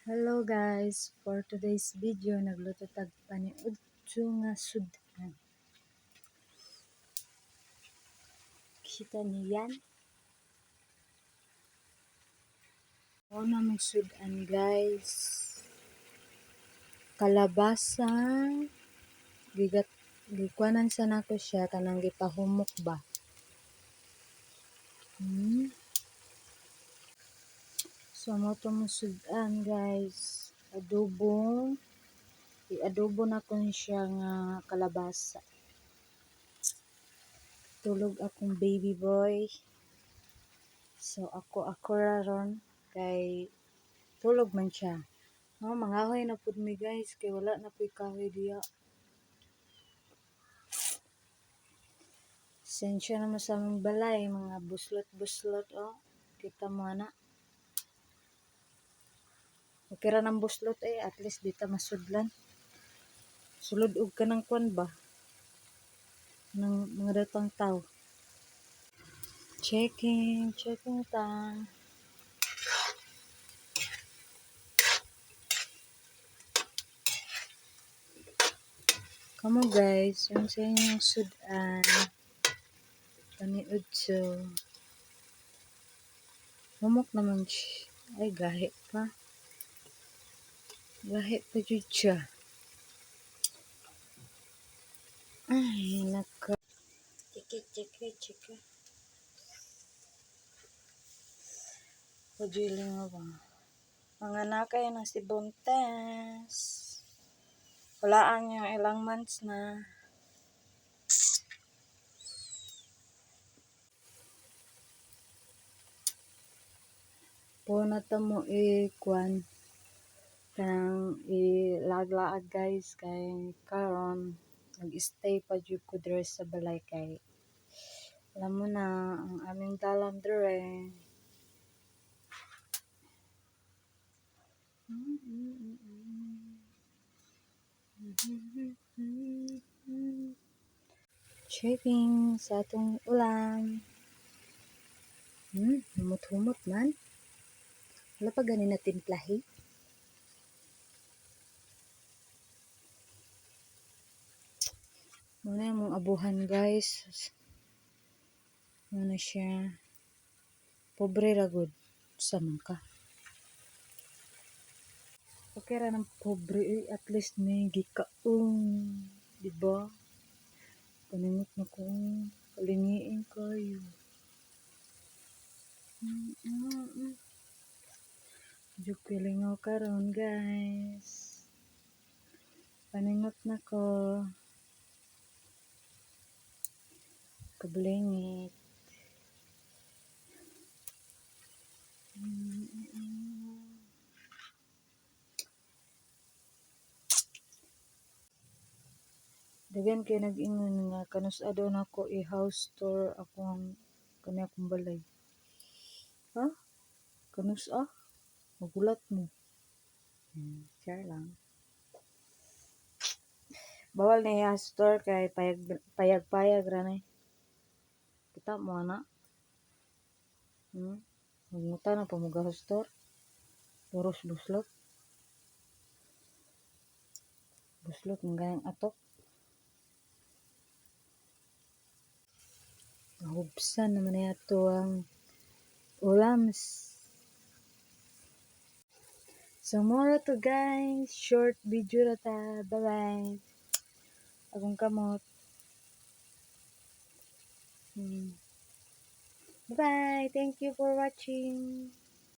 Hello guys, for today's video nagluto tag paniudso nga sudan. Kita niyo yan? Una mong sudan guys. Kalabasa, gigat gikuanan sa nako siya kanang gipahumok ba. So mo to mong sudan guys. I-adobo na ko siya nga kalabasa. Tulog akong baby boy. So ako raron kay tulog man siya. Mangahoy na pud mi guys kay wala na puy kahoy diya. Sensya naman sa among balay, mga buslot-buslot Kita mo na. Okay ra ng buslot at least dita masudlan. Sulod og kanang kwan ba? Ng mga datang tao. Checking ta. Kamo guys, yung sa inyong sudan. Paniudso. Humok naman siya. Ay, gahe pa. Gahe pa jud siya. Ay, naka. Chiki. Pajuling mo ba? Mga nakay na si Buntes. Walaan niyo ilang months na. Po na to mo i-kwan. Kanang ilaglaag guys kay karon nag-stay pa jud ko dre sa balay kay alam mo na ang aming dalan dre. Checking sa atong ulam. Humot-humot man. Wala pa ganin na timplahi. Muna yung mong abuhan guys. Muna siya. Pobre ragod. Sama ka. Okay ra ng pobre at least may gikaong. Diba? Paningot na kung kalingiin kayo. Juk pilingaw karon guys. Paningot na ko. Kablingit. Dagan kay nag-ingon nga kanus-ado na ko i-house tour akong akong balay. Ha? Kanus-a? Magulat mo. Share lang. Bawal na i-house tour kay payag-payag ra na. Kita mo na. Magmuta na pa mag-house tour. Puros buslot. Buslot ng gayang atok. Mahubsan naman na ito ang ulams. So, more to guys. Short video na ta. Bye-bye. Akong kamot. Bye-bye. Thank you for watching.